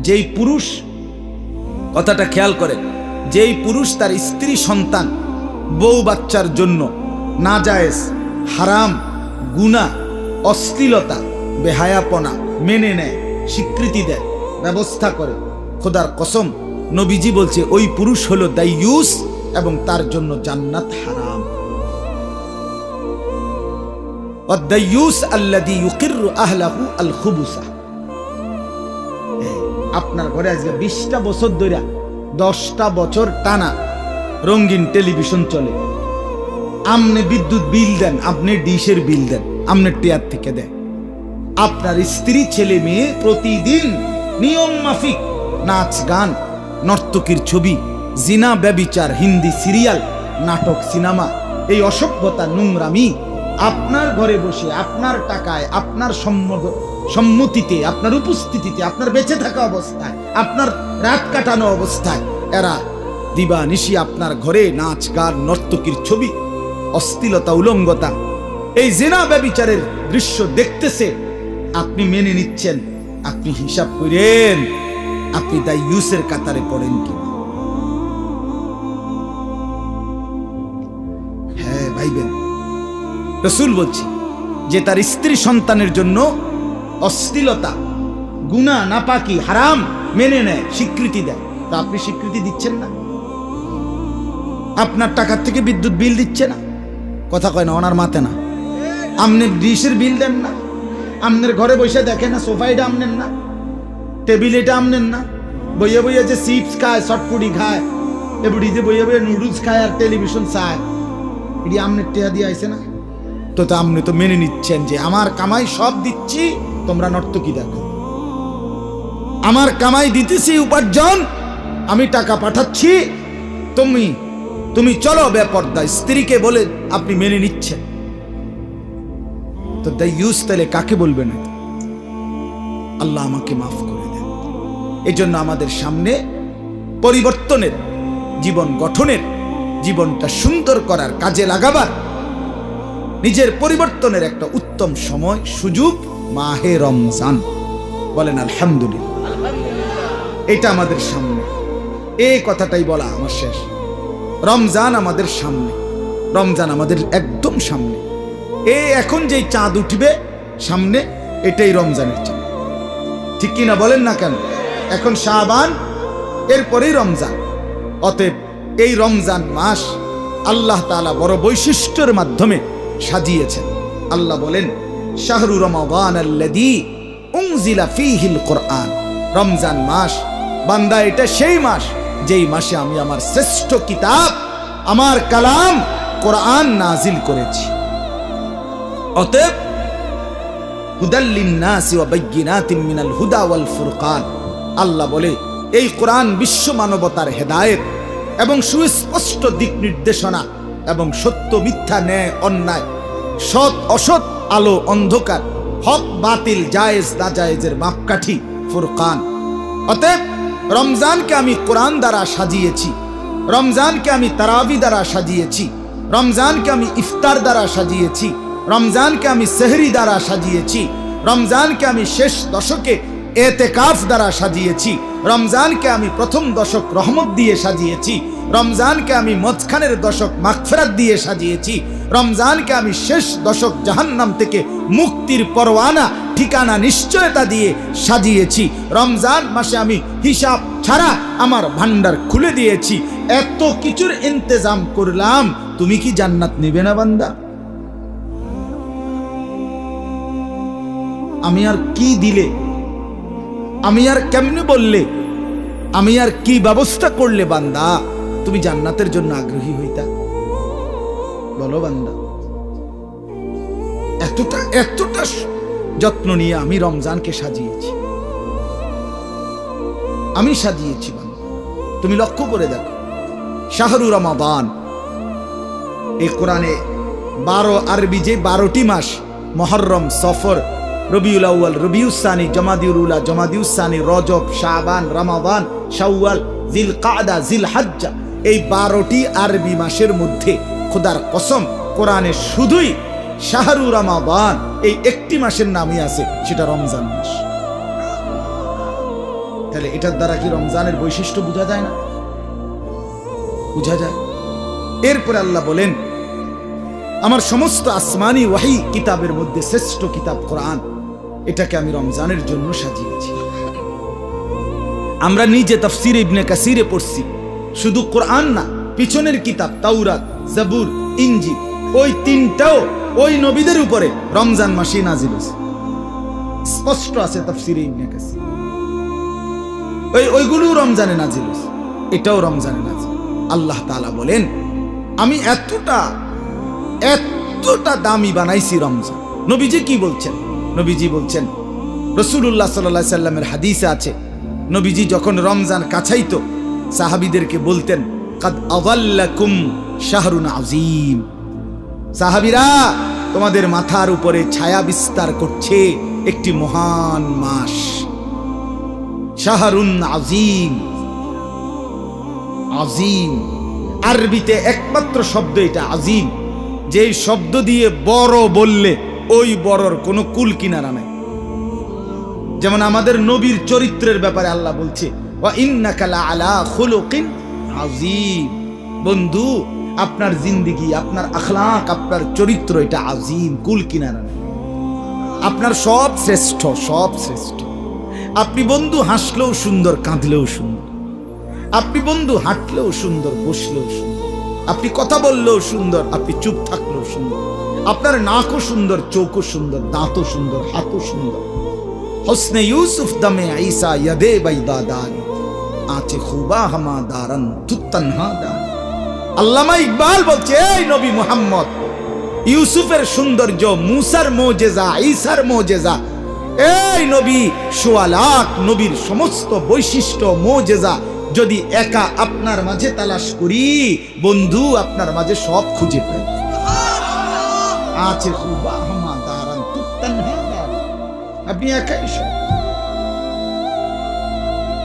যেই পুরুষ, কথাটা খেয়াল করেন, যেই পুরুষ তার স্ত্রী সন্তান বউ বাচ্চার জন্য নাজায়েজ, হারাম, গুনাহ, অশ্লীলতা, বেহায়াপনা মেনে নেয়, স্বীকৃতি দেয়, ব্যবস্থা করে, খোদার কসম নবীজি বলছে ওই পুরুষ হলো দাইয়ুস এবং তার জন্য জান্নাত হারাম। ওয়াদ-দাইয়ুস আল্লাযী ইউকিররু আহলাহু আল-খুবুসা। আপনার ঘরে আজকে 20টা বছর ধরে 10টা বছর টানা রঙিন টেলিভিশন চলে, আপনি বিদ্যুৎ বিল দেন, আপনি ডিশের বিল দেন, আপনি টিয়ার থেকে দেন। আপনার স্ত্রী ছেলে মেয়ে প্রতিদিন নিয়ম মাফিক নাচ গান, নর্তকীর ছবি, জিনা ব্যভিচার, হিন্দি সিরিয়াল, নাটক, সিনেমা, এই অসভ্যতা, নোংরামি আপনার ঘরে বসে আপনার টাকায়, আপনার সম্মতিতে, আপনার উপস্থিতিতে, আপনার বেঁচে থাকা অবস্থায়, আপনার রাত কাটানো অবস্থায় এরা দিবানিশি আপনার ঘরে নাচ গান, নর্তকীর ছবি, অশ্লীলতা, উলঙ্গতা, এই জিনা ব্যভিচারের দৃশ্য দেখতেছে, আপনি মেনে নিচ্ছেন। আপনি হিসাব করেন আপনি দাইয়ুসের কাতারে পড়েন কি? হ্যাঁ ভাইবেন, রাসূল বলছি যে তার স্ত্রী সন্তানের জন্য অশ্লীলতা, গুনাহ, নাপাকি, হারাম মেনে নেয়, স্বীকৃতি দেয়, তা আপনি স্বীকৃতি দিচ্ছেন না। আপনার টাকার থেকে বিদ্যুৎ বিল দিচ্ছে না, কথা কয় না, ওনার মাতে না। আপনি ডিশের বিল দেন না, আপনার ঘরে বসে দেখেন না, সোফাইটা আমনেন না, টেবিল এটা আমনেন না, বইয়ে বইয়ে যে চিপস খায়, শর্টপুটি খায়, এbuಡಿ যে বইয়ে বইয়ে নুডলস খায় আর টেলিভিশন চায়, এটি আমনের টেয়া দিয়ে আইছে না? তো আপনি তো মেনে নিচ্ছেন যে আমার কামাই সব দিচ্ছি, তোমরা নর্তকী দেখো, আমার কামাই দিতেছি, উপার্জন, আমি টাকা পাঠাচ্ছি, তুমি চলো বেপর্দা, স্ত্রীকে বলে আপনি মেনে নিচ্ছেন। তো দাইয়ুস তাহলে কাকে বলবে না? আল্লাহ আমাকে মাফ করে দেন। এই জন্য আমাদের সামনে পরিবর্তনের, জীবন গঠনের, জীবনটা সুন্দর করার, কাজে লাগাবার, নিজের পরিবর্তনের একটা উত্তম সময়, সুযোগ মাহে রমজান। বলেন আলহামদুলিল্লাহ। এটা আমাদের সামনে, এই কথাটাই বলা আমার শেষ। রমজান আমাদের সামনে, রমজান আমাদের একদম সামনে। এখন যেই চাঁদ উঠবে সামনে, এটাই রমজানের চাঁদ, ঠিক কিনা বলেন না কেন? এখন শাবান, এরপরেই রমজান। অতএব এই রমজান মাস আল্লাহ তাআলা বড় বৈশিষ্ট্যের মাধ্যমে সাজিয়েছেন। আল্লাহ বলেন শাহরু রমাদান আল্লাযী উনজিলা ফীহিল কুরআন। রমজান মাস বান্দা, এটা সেই মাস যেই মাসে আমি আমার শ্রেষ্ঠ কিতাব, আমার কালাম কোরআন নাজিল করেছি। অতএব হুদাল লিন্নাসি ওয়া বাইয়িনাতিন মিনাল হুদা ওয়াল ফুরকান। আল্লাহ বলে এই কোরআন বিশ্ব মানবতার হেদায়েত এবং সুস্পষ্ট দিক নির্দেশনা এবং সত্য মিথ্যা, ন্যায় অন্যায়, সৎ অসৎ, আলো অন্ধকার, হক বাতিল, জায়েজ নাজায়েজের মাপকাঠি ফুরকান। অতএব রমজানকে আমি কোরআন দ্বারা সাজিয়েছি, রমজানকে আমি তারাবি দ্বারা সাজিয়েছি, রমজানকে আমি ইফতার দ্বারা সাজিয়েছি, রমজানকে আমি সেহরি দ্বারা সাজিয়েছি, রমজানকে আমি শেষ দশকে এতেকাফ দ্বারা সাজিয়েছি, রমজানকে আমি প্রথম দশক রহমত দিয়ে সাজিয়েছি, রমজানকে আমি মধ্যখানের দশক মাগফিরাত দিয়ে সাজিয়েছি, রমজানকে আমি শেষ দশক জাহান্নাম থেকে মুক্তির পরওয়ানা, ঠিকানা, নিশ্চয়তা দিয়ে সাজিয়েছি। রমজান মাসে আমি হিসাব ছাড়া আমার ভান্ডার খুলে দিয়েছি। এত কিছুর ইন্তজাম করলাম, তুমি কি জান্নাত নেবে না বান্দা? আমি আর কি দিলে, আমি আর কেমনে বললে, আমি আর কি ব্যবস্থা করলে বান্দা তুমি জান্নাতের জন্য আগ্রহী হইতা? বলো বান্দা। এতটা যত্ন নিয়ে আমি রমজানকে সাজিয়েছি, আমি সাজিয়েছি বান্দা। তুমি লক্ষ্য করে দেখো, শাহরু রমাদান, এই কোরআনে 12 আরবি যে 12টি মাস, মুহররম, সফর, রবিউল আউয়াল, রবিউস সানি, জমাদিউল উলা, জমাদিউস সানি, রজব, শাবান, রমাদান, শাওয়াল, জিলকাদা, জিলহজ্জা, এই 12টি আরবি মাসের মধ্যে খোদার কসম কোরআনে শুধুই শাহরু রমাদান এই একটি মাসের নামই আছে, সেটা রমজান মাস। তাহলে এটার দ্বারা কি রমজানের বৈশিষ্ট্য বোঝা যায় না? বোঝা যায়। এরপরে আল্লাহ বলেন, আমার সমস্ত আসমানি ওয়াহি কিতাবের মধ্যে শ্রেষ্ঠ কিতাব কোরআন, এটাকে আমি রমজানের জন্য সাজিয়েছি। আমরা নিজে তাফসীর ইবনে কাসিরে পড়ছি, শুধু কোরআন না, পিছনের কিতাব তাওরাত, জাবুর, ইনজিল, ওই তিনটাও ওই নবীদের উপরে রমজান মাসে নাজিল হয়েছে। স্পষ্ট আছে তাফসীরে ইবনে কাসির। ওইগুলো রমজানে নাজিল হয়েছে, এটাও রমজানে নাজিল। আল্লাহ তাআলা বলেন, আমি এতটা দামি বানাইছি রমজান। নবীজি কি বলছেন? নবীজি বলছেন, রাসূলুল্লাহ সাল্লাল্লাহু আলাইহি সাল্লামের হাদিসে আছে, নবীজি যখন রমজান কাছাইতো সাহাবীদেরকে বলতেন, কাদ আযাল্লাকুম শাহরুন আযীম, সাহাবীরা তোমাদের মাথার উপরে ছায়া বিস্তার করছে একটি মহান মাস, শাহরুন আযীম। আযীম আরবিতে একমাত্র শব্দ এটা, আযীম, যেই শব্দ দিয়ে বড় বললে ওই বড়র কোনো কুল কিনারা নাই। যেমন আমাদের নবীর চরিত্রের ব্যাপারে আল্লাহ বলছে, ওয়া ইন্নাকা লাআলা খুলুকিন আযীম। বন্ধু, আপনার জিন্দেগি, আপনার আখলাক, আপনার চরিত্র এটা আযীম, কুল কিনারা নাই। আপনার সব শ্রেষ্ঠ, সব শ্রেষ্ঠ। আপনি বন্ধু হাসলেও সুন্দর, কাঁদলেও সুন্দর। আপনি বন্ধু হাঁটলেও সুন্দর, বসলেও সুন্দর। আপনি কথা বললেও সুন্দর, আপনি চুপ থাকলেও সুন্দর। আপনার নাকও সুন্দর, চোখও সুন্দর, দাঁতও সুন্দর, হাতও সুন্দর। হোসনে ইউসুফ দমে ঈসা ইয়াদে বাইদাদান, আঁচে খুবা হামা দারান তুত্তানহা দান। আল্লামা ইকবাল বলছে, এই নবী মুহাম্মদ, ইউসুফের সৌন্দর্য, মুসার মুজিজা, ঈসার মুজিজা, এই নবী সোয়া লাখ নবীর সমস্ত বৈশিষ্ট্য মুজিজা যদি একা আপনার মাঝে তালাশ করি, বন্ধু আপনার মাঝে সব খুঁজে পাই। আছে খুবা হামা দারান তুত্তানহা দান। আপনি একাই সব,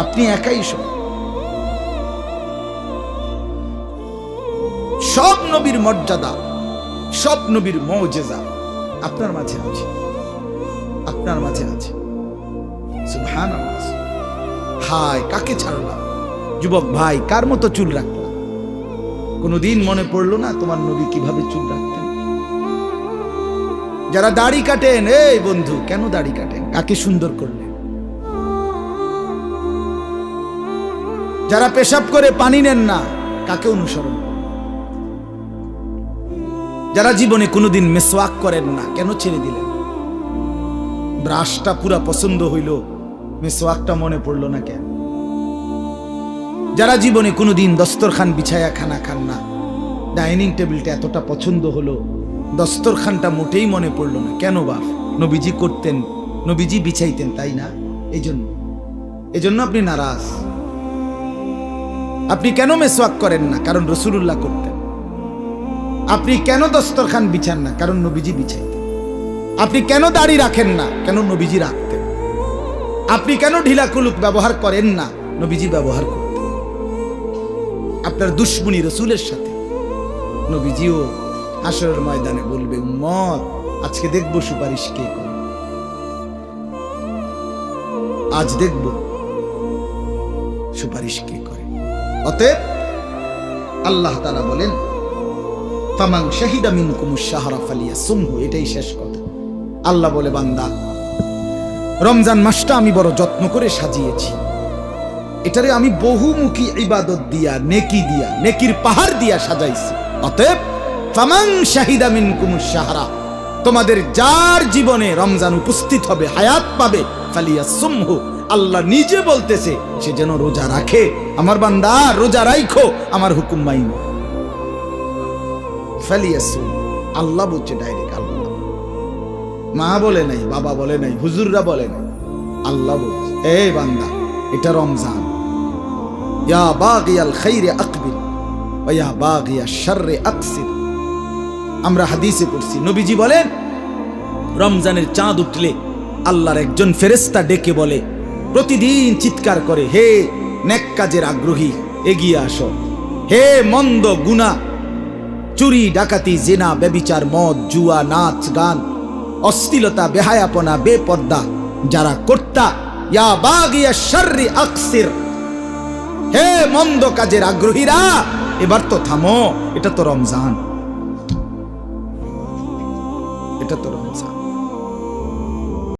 আপনি একাই সব। সব নবীর মর্যাদা, সব নবীর মুজিজা আপনার মাঝে আছে, আপনার মাঝে আছে। সুবহানাল্লাহ। হায়, কাকে ছাড়লাম? যুবক ভাই, কার মতো চুল রাখলাম? কোনদিন মনে পড়লো না তোমার নবী কিভাবে চুল রাখতেন? যারা দাড়ি কাটেন, এই বন্ধু কেন দাড়ি কাটেন? কাকে সুন্দর করলেন? যারা পেশাব করে পানি নেন না, কাকে অনুসরণ করেন? যারা জীবনে কোনোদিন মিসওয়াক করেন না, কেন ছেড়ে দিলেন? ব্রাশটা পুরা পছন্দ হইল, মিসওয়াকটা মনে পড়লো না কেন? যারা জীবনে কোনোদিন দস্তরখান বিছায়া খানা খান না, ডাইনিং টেবিলটা এতটা পছন্দ হলো, দস্তরখানটা মোটেই মনে পড়লো না কেন? বাপ, নবীজি করতেন, নবীজি বিছাইতেন, তাই না? এজন্য আপনি নারাজ। আপনি কেন মিসওয়াক করেন না? কারণ রাসূলুল্লাহ করতেন। আপনি কেন দস্তরখান বিছান না? কারণ নবীজি বিছাইতেন। আপনি কেন দাড়ি রাখেন না? কেন নবীজি রাখতেন। আপনি কেন ঢিলা কুলুক ব্যবহার করেন না? নবীজি ব্যবহার করতেন। আপনার দুশ্মনী রাসূলের সাথে, নবীজিও হাশরের ময়দানে বলবে, উম্মত আজকে দেখবো সুপারিশ কে করে, আজ দেখবো সুপারিশ কে করে। অতএব আল্লাহ তাআলা বলেন, ফামান শাহিদা মিনকুমুশ শাহরা ফালিয়াসুমহু, এটাই শেষ কথা। আল্লাহ বলে, বান্দা, রমজান মাসটা আমি বড় যত্ন করে সাজিয়েছি। এটারে আমি বহুমুখী ইবাদত দিয়া, নেকি দিয়া, নেকির পাহাড় দিয়া সাজাইছি। অতএব ফামান শাহিদা মিনকুমুশ শাহরা, তোমাদের যার জীবনে রমজান উপস্থিত হবে, হায়াত পাবে, ফালিয়াসুমহু, আল্লাহ নিজে বলতেছে সে যেন রোজা রাখে। আমার বান্দা, রোজা রাখো, আমার হুকুম মাইনো। ফালিয়াসুম, আল্লাহ বলছে ডাইরেক্ট। আল্লাহ, মা বলে নাই, বাবা বলে নাই, হুজুররা বলে নাই, আল্লাহ বলছে, এই বান্দা, এটা রমজান। ইয়া বাগিয়াল খাইরে আকবিল ওয়া ইয়া বাগিয়াশ শাররি আকসির। আমরা হাদিসে পড়ছি, নবীজি বলেন, রমজানের চাঁদ উঠলে আল্লাহর একজন ফেরেশতা ডেকে বলে, প্রতিদিন চিৎকার করে, হে নেক কাজের আগ্রহী, এগিয়ে আসো। হে মন্দ গুনাহ, চুরি, ডাকাতি, জিনা, ব্যভিচার, মদ, জুয়া, নাচ গান, অশ্লীলতা, বেহায়াপনা, বেপর্দা যারা কর্তা, ইয়া বাগিয়া শাররি আকসির, হে মন্দ কাজের আগ্রহীরা এবার তো থামো, এটা তো রমজান, এটা তো রমজান।